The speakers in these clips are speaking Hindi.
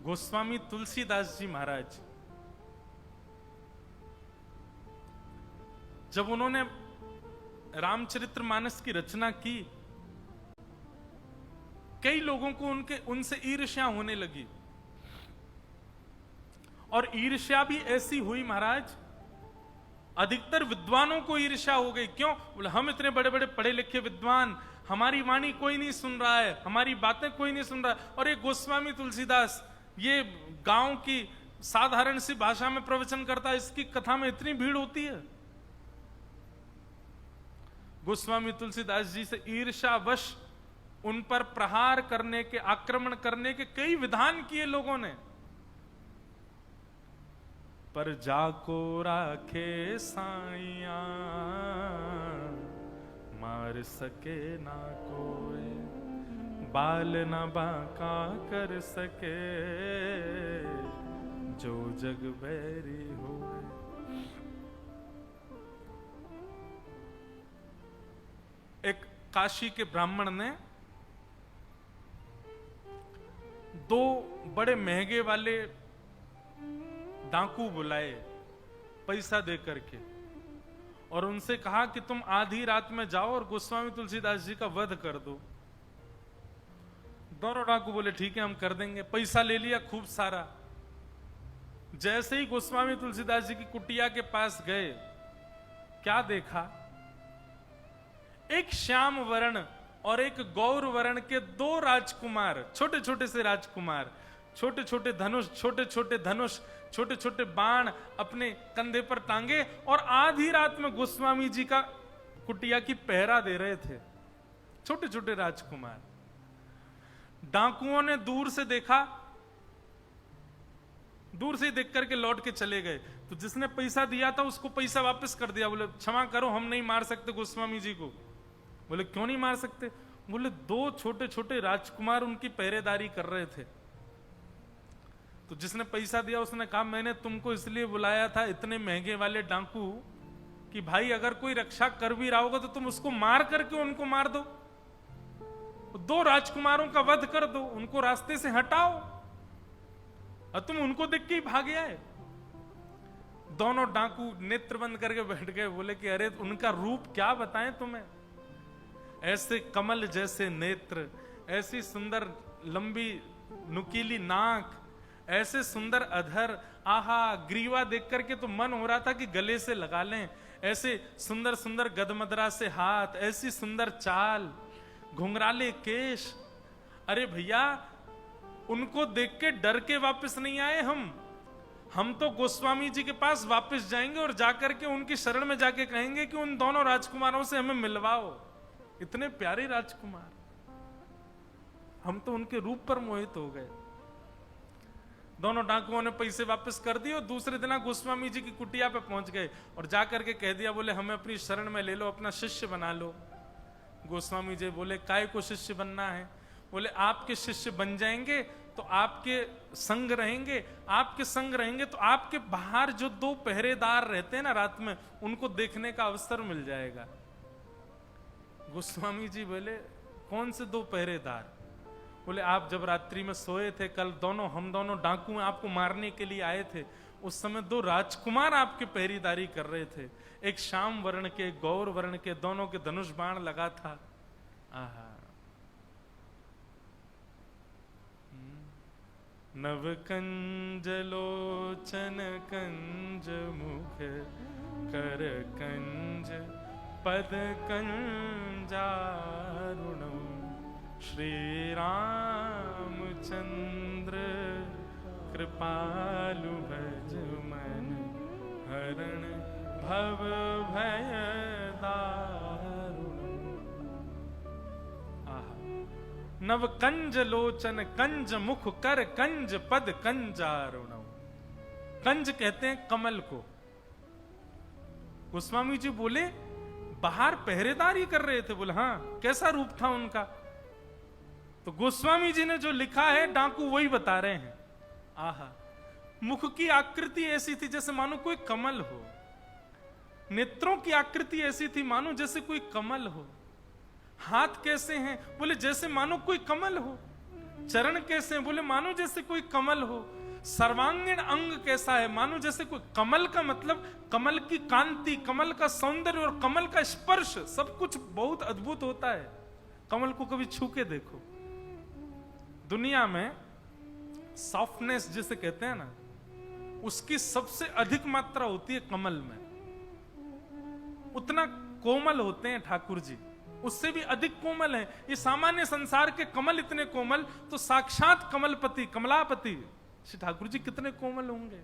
गोस्वामी तुलसीदास जी महाराज जब उन्होंने रामचरितमानस की रचना की, कई लोगों को उनसे ईर्ष्या होने लगी। और ईर्ष्या भी ऐसी हुई महाराज, अधिकतर विद्वानों को ईर्ष्या हो गई। क्यों? बोले हम इतने बड़े बड़े पढ़े लिखे विद्वान, हमारी वाणी कोई नहीं सुन रहा है, हमारी बातें कोई नहीं सुन रहा है। और ये गोस्वामी तुलसीदास ये गांव की साधारण सी भाषा में प्रवचन करता है, इसकी कथा में इतनी भीड़ होती है। गोस्वामी तुलसीदास जी से ईर्ष्यावश उन पर प्रहार करने के, आक्रमण करने के कई विधान किए लोगों ने। पर जाको राखे साइया, मार सके ना कोई, बाल न बांका कर सके, जो जग बैरी हो। एक काशी के ब्राह्मण ने दो बड़े महंगे वाले डाकू बुलाए पैसा दे करके, और उनसे कहा कि तुम आधी रात में जाओ और गोस्वामी तुलसीदास जी का वध कर दो। दोनों डाकू बोले ठीक है हम कर देंगे। पैसा ले लिया खूब सारा। जैसे ही गोस्वामी तुलसीदास जी की कुटिया के पास गए, क्या देखा? एक श्याम वर्ण और एक गौर वर्ण के दो राजकुमार, छोटे छोटे से राजकुमार, छोटे छोटे धनुष, छोटे छोटे बाण अपने कंधे पर टांगे, और आधी रात में गोस्वामी जी का कुटिया की पहरा दे रहे थे। छोटे छोटे राजकुमार। डाकुओं ने दूर से देखा, दूर से ही देख करके लौट के चले गए। तो जिसने पैसा दिया था उसको पैसा वापस कर दिया। बोले क्षमा करो, हम नहीं मार सकते गोस्वामी जी को। बोले क्यों नहीं मार सकते? बोले दो छोटे छोटे राजकुमार उनकी पहरेदारी कर रहे थे। तो जिसने पैसा दिया उसने कहा मैं तुमको इसलिए बुलाया था, इतने महंगे वाले डाकू, कि भाई अगर कोई रक्षा कर भी रहा होगा तो तुम उसको मार करके उनको मार दो, दो राजकुमारों का वध कर दो, उनको रास्ते से हटाओ, और तुम उनको देख के ही भागे आए। दोनों डाकू नेत्र बंद करके बैठ गए। बोले कि अरे उनका रूप क्या बताएं तुम्हें, ऐसे कमल जैसे नेत्र, ऐसी सुंदर लंबी नुकीली नाक, ऐसे सुंदर अधर, आहा ग्रीवा देख करके तो मन हो रहा था कि गले से लगा लें। ऐसे सुंदर सुंदर गदमदरा से हाथ, ऐसी सुंदर चाल, घुंघराले केश। अरे भैया उनको देख के डर के वापस नहीं आए हम तो गोस्वामी जी के पास वापस जाएंगे और जाकर के उनकी शरण में जाके कहेंगे कि उन दोनों राजकुमारों से हमें मिलवाओ। इतने प्यारे राजकुमार, हम तो उनके रूप पर मोहित हो गए। दोनों डाकुओं ने पैसे वापस कर दिए और दूसरे दिन गोस्वामी जी की कुटिया पे पहुंच गए और जाकर के कह दिया, बोले हमें अपनी शरण में ले लो, अपना शिष्य बना लो। गोस्वामी जी बोले काय को शिष्य बनना है? बोले आपके शिष्य बन जाएंगे तो आपके संग रहेंगे, आपके संग रहेंगे तो आपके बाहर जो दो पहरेदार रहते हैं ना रात में, उनको देखने का अवसर मिल जाएगा। गोस्वामी जी बोले कौन से दो पहरेदार? बोले आप जब रात्रि में सोए थे कल, हम दोनों डाकू आपको मारने के लिए आए थे, उस समय दो राजकुमार आपके पहरेदारी कर रहे थे, एक श्याम वर्ण के, गौर वर्ण के, दोनों के धनुष बाण लगा था। आहा। नव कंज लोचन कंज मुख, कर कंज पद कंजारुणम, श्री रामचंद्र कृपालु भज मन, हरण भव भय दारुण। नव कंज लोचन कंज मुख, कर कंज पद कंजारुण। कंज कहते हैं कमल को। गोस्वामी जी बोले बाहर पहरेदारी कर रहे थे। बोले हाँ, कैसा रूप था उनका? तो गोस्वामी जी ने जो लिखा है डाकू वही बता रहे हैं। आहा, मुख की आकृति ऐसी थी जैसे मानो कोई कमल हो, नेत्रों की आकृति ऐसी थी मानो जैसे कोई कमल हो। हाथ कैसे हैं? बोले जैसे मानो कोई कमल हो। चरण कैसे हैं? बोले मानो जैसे कोई कमल हो। सर्वांगीण अंग कैसा है? मानो जैसे कोई कमल का मतलब कमल की कांति, कमल का सौंदर्य और कमल का स्पर्श, सब कुछ बहुत अद्भुत होता है। कमल को कभी छू के देखो। दुनिया में सॉफ्टनेस जिसे कहते हैं ना, उसकी सबसे अधिक मात्रा होती है कमल में। उतना कोमल होते हैं ठाकुर जी, उससे भी अधिक कोमल है। ये सामान्य संसार के कमल इतने कोमल, तो साक्षात कमलपति कमलापति श्री ठाकुर जी कितने कोमल होंगे।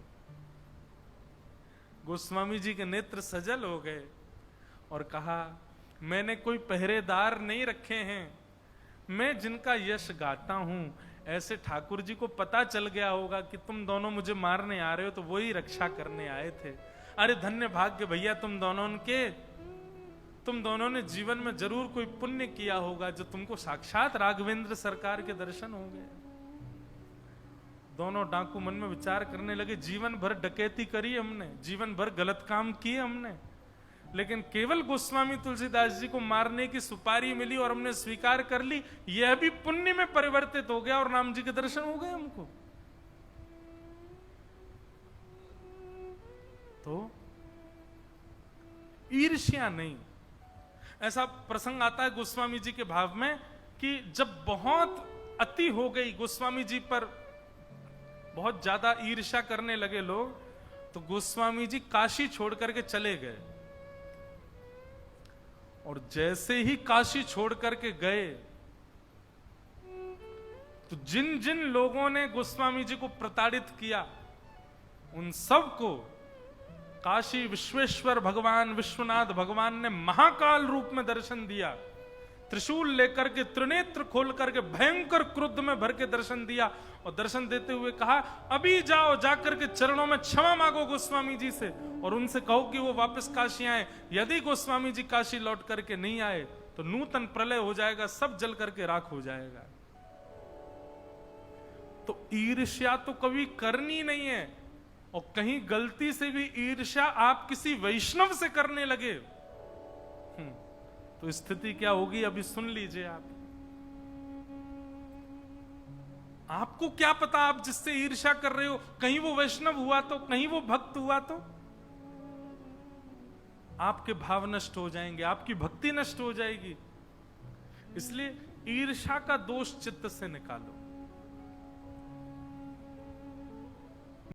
गोस्वामी जी के नेत्र सजल हो गए और कहा, मैंने कोई पहरेदार नहीं रखे हैं, मैं जिनका यश गाता हूं, ऐसे ठाकुर जी को पता चल गया होगा कि तुम दोनों मुझे मारने आ रहे हो, तो वही रक्षा करने आए थे। अरे धन्य भाग्य भैया तुम दोनों ने जीवन में जरूर कोई पुण्य किया होगा, जो तुमको साक्षात राघवेंद्र सरकार के दर्शन हो गए। दोनों डाकू मन में विचार करने लगे, जीवन भर डकैती करी हमने, जीवन भर गलत काम किए हमने, लेकिन केवल गोस्वामी तुलसीदास जी को मारने की सुपारी मिली और हमने स्वीकार कर ली, यह भी पुण्य में परिवर्तित हो गया और राम जी के दर्शन हो गए हमको। तो ईर्ष्या नहीं। ऐसा प्रसंग आता है गोस्वामी जी के भाव में कि जब बहुत अति हो गई, गोस्वामी जी पर बहुत ज्यादा ईर्ष्या करने लगे लोग, तो गोस्वामी जी काशी छोड़ करके चले गए। और जैसे ही काशी छोड़ करके गए, तो जिन जिन लोगों ने गोस्वामी जी को प्रताड़ित किया, उन सबको काशी विश्वेश्वर भगवान विश्वनाथ भगवान ने महाकाल रूप में दर्शन दिया। त्रिशूल लेकर के, त्रिनेत्र खोल करके, भयंकर क्रुद्ध में भर के दर्शन दिया और दर्शन देते हुए कहा, अभी जाओ, जाकर के चरणों में क्षमा मांगो गोस्वामी जी से और उनसे कहो कि वो वापस काशी आए। यदि गोस्वामी जी काशी लौट करके नहीं आए तो नूतन प्रलय हो जाएगा, सब जल करके राख हो जाएगा। तो ईर्ष्या तो कभी करनी नहीं है, और कहीं गलती से भी ईर्ष्या आप किसी वैष्णव से करने लगे तो स्थिति क्या होगी अभी सुन लीजिए। आपको क्या पता, आप जिससे ईर्ष्या कर रहे हो कहीं वो वैष्णव हुआ तो, कहीं वो भक्त हुआ तो आपके भाव नष्ट हो जाएंगे, आपकी भक्ति नष्ट हो जाएगी। इसलिए ईर्ष्या का दोष चित्त से निकालो।